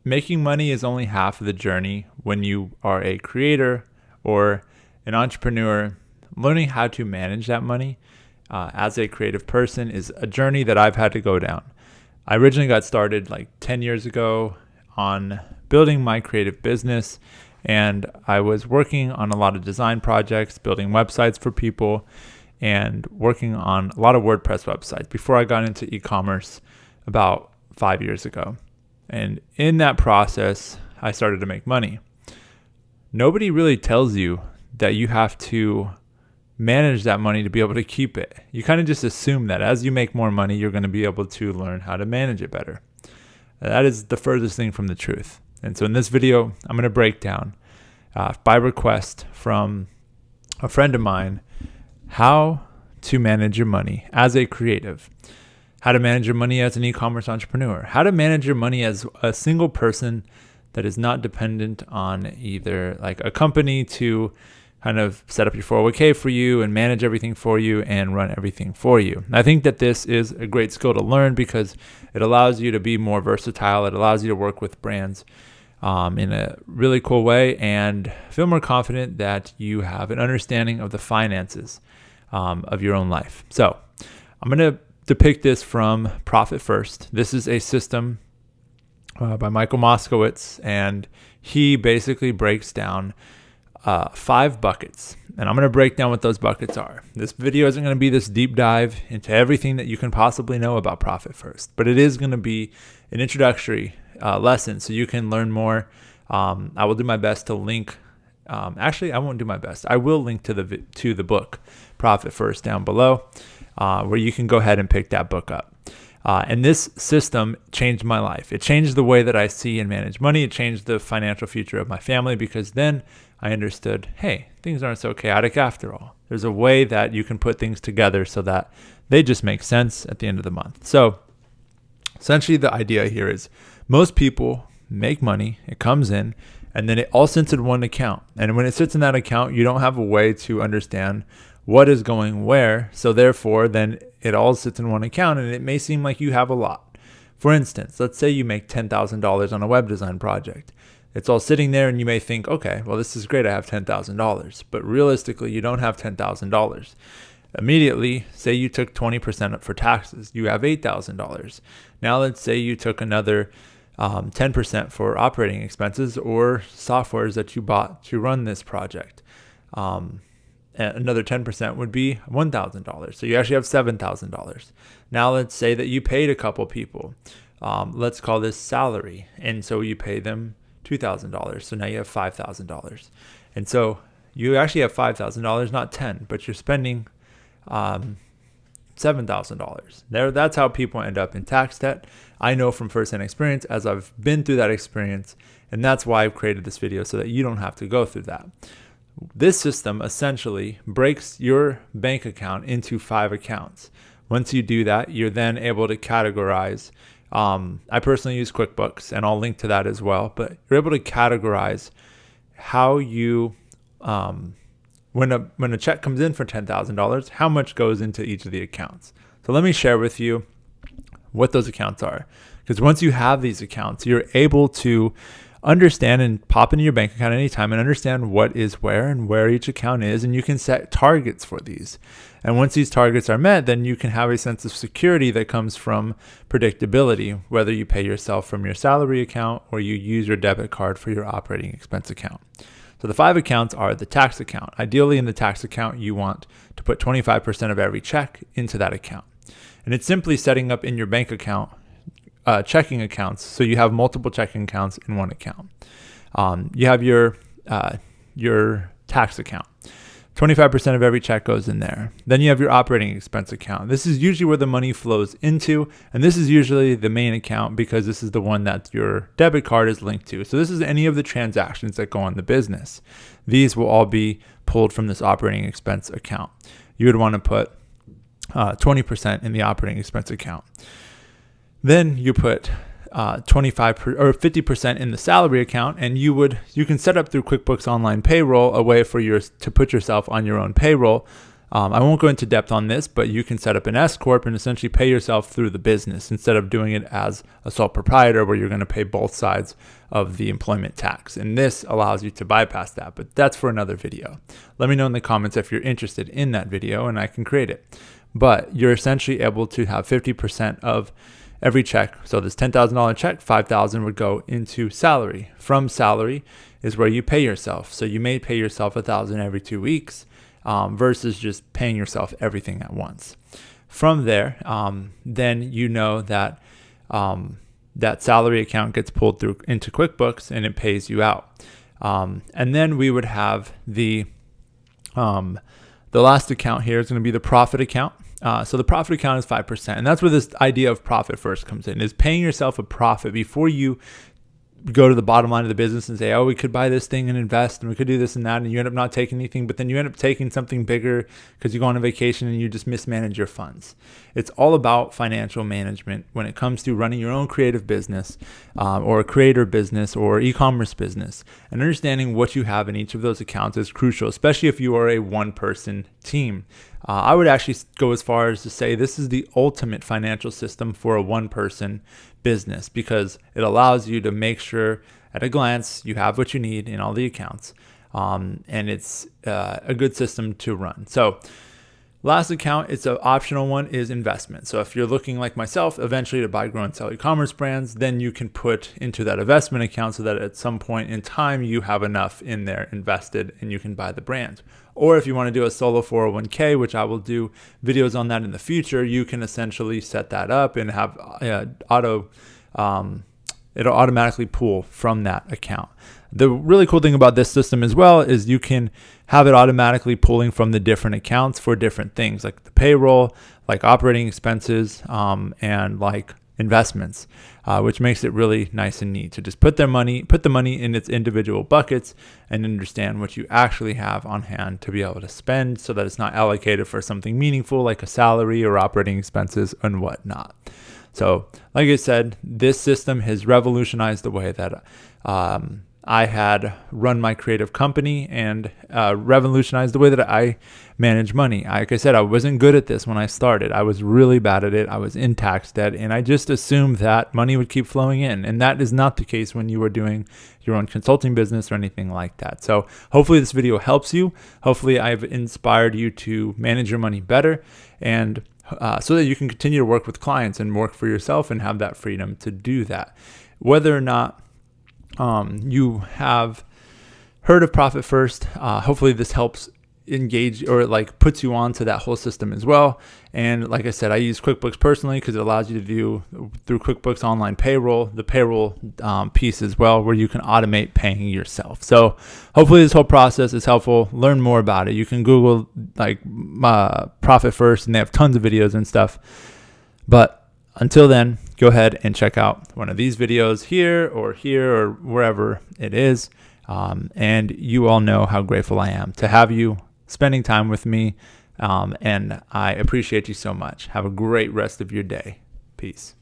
making money is only half of the journey when you are a creator or an entrepreneur. Learning how to manage that money as a creative person is a journey that I've had to go down. I originally got started like 10 years ago on building my creative business, and I was working on a lot of design projects, building websites for people, and working on a lot of WordPress websites before I got into e-commerce about 5 years ago. And in that process, I started to make money. Nobody really tells you that you have to manage that money to be able to keep it. You kind of just assume that as you make more money, you're going to be able to learn how to manage it better. That is the furthest thing from the truth. And so in this video, I'm going to break down, by request from a friend of mine, how to manage your money as a creative, how to manage your money as an e-commerce entrepreneur, how to manage your money as a single person that is not dependent on either like a company to kind of set up your 401k for you and manage everything for you and run everything for you. And I think that this is a great skill to learn because it allows you to be more versatile. It allows you to work with brands in a really cool way and feel more confident that you have an understanding of the finances of your own life. So I'm going to depict this from Profit First. This is a system by Michael Moskowitz, and he basically breaks down 5 buckets, and I'm going to break down what those buckets are. This video isn't going to be this deep dive into everything that you can possibly know about Profit First, but it is going to be an introductory lesson so you can learn more. I will do my best to link. Actually, I won't do my best. I will link to the book Profit First down below, where you can go ahead and pick that book up. And this system changed my life. It changed the way that I see and manage money. It changed the financial future of my family because then I understood, hey, things aren't so chaotic after all. There's a way that you can put things together so that they just make sense at the end of the month. So essentially the idea here is most people make money, it comes in, and then it all sits in one account. And when it sits in that account, you don't have a way to understand what is going where. So therefore, then it all sits in one account, and it may seem like you have a lot. For instance, let's say you make $10,000 on a web design project. It's all sitting there, and you may think, okay, well, this is great. I have $10,000. But realistically, you don't have $10,000. Immediately, say you took 20% up for taxes. You have $8,000. Now let's say you took another 10% for operating expenses or softwares that you bought to run this project. Another 10% would be $1,000. So you actually have $7,000. Now let's say that you paid a couple people. Let's call this salary. And so you pay them $2,000. So now you have $5,000. And so you actually have $5,000, not 10, but you're spending $7,000. That's how people end up in tax debt. I know from firsthand experience as I've been through that experience, and that's why I've created this video so that you don't have to go through that. This system essentially breaks your bank account into 5 accounts. Once you do that, you're then able to categorize. I personally use QuickBooks, and I'll link to that as well, but you're able to categorize how you when a check comes in for $10,000, how much goes into each of the accounts. So let me share with you what those accounts are. Because once you have these accounts, you're able to understand and pop into your bank account anytime and understand what is where and where each account is, and you can set targets for these. And once these targets are met, then you can have a sense of security that comes from predictability, whether you pay yourself from your salary account or you use your debit card for your operating expense account. So the 5 accounts are the tax account. Ideally, in the tax account, you want to put 25% of every check into that account. And it's simply setting up in your bank account checking accounts, so you have multiple checking accounts in one account. You have your tax account. 25% of every check goes in there. Then you have your operating expense account. This is usually where the money flows into, and this is usually the main account because this is the one that your debit card is linked to. So this is any of the transactions that go on the business. These will all be pulled from this operating expense account. You would want to put 20% in the operating expense account. Then you put 25 or 50% in the salary account, and you can set up through QuickBooks Online Payroll a way for to put yourself on your own payroll I won't go into depth on this, but you can set up an S corp and essentially pay yourself through the business instead of doing it as a sole proprietor where you're going to pay both sides of the employment tax. And this allows you to bypass that, but that's for another video. Let me know in the comments if you're interested in that video and I can create it. But you're essentially able to have 50% of every check. So this $10,000 check, $5,000 would go into salary. From salary is where you pay yourself. So you may pay yourself $1,000 every 2 weeks versus just paying yourself everything at once. From there, then you know that that salary account gets pulled through into QuickBooks and it pays you out. And then we would have the last account here is going to be the profit account. So the profit account is 5%. And that's where this idea of profit first comes in, is paying yourself a profit before you go to the bottom line of the business and say, oh, we could buy this thing and invest and we could do this and that. And you end up not taking anything, but then you end up taking something bigger because you go on a vacation and you just mismanage your funds. It's all about financial management when it comes to running your own creative business or a creator business or e-commerce business. And understanding what you have in each of those accounts is crucial, especially if you are a one-person team. I would actually go as far as to say this is the ultimate financial system for a one-person business because it allows you to make sure at a glance you have what you need in all the accounts, and it's a good system to run. So last account, it's an optional one, is investment. So if you're looking like myself eventually to buy, grow, and sell e-commerce brands, then you can put into that investment account so that at some point in time you have enough in there invested and you can buy the brand. Or if you want to do a solo 401k, which I will do videos on that in the future, you can essentially set that up and have it'll automatically pull from that account. The really cool thing about this system as well is you can have it automatically pulling from the different accounts for different things like the payroll, like operating expenses, and like investments, which makes it really nice and neat to just put the money in its individual buckets and understand what you actually have on hand to be able to spend so that it's not allocated for something meaningful like a salary or operating expenses and whatnot. So like I said, this system has revolutionized the way that I had run my creative company and revolutionized the way that I manage money. Like I said, I wasn't good at this when I started. I was really bad at it. I was in tax debt and I just assumed that money would keep flowing in. And that is not the case when you are doing your own consulting business or anything like that. So hopefully this video helps you. Hopefully I've inspired you to manage your money better and so that you can continue to work with clients and work for yourself and have that freedom to do that. Whether or not you have heard of Profit First, hopefully this helps engage or like puts you on to that whole system as well. And like I said, I use QuickBooks personally because it allows you to do through QuickBooks Online Payroll, the payroll piece as well, where you can automate paying yourself. So hopefully this whole process is helpful. Learn more about it. You can Google like Profit First and they have tons of videos and stuff. But until then, go ahead and check out one of these videos here or wherever it is. And you all know how grateful I am to have you spending time with me. And I appreciate you so much. Have a great rest of your day. Peace.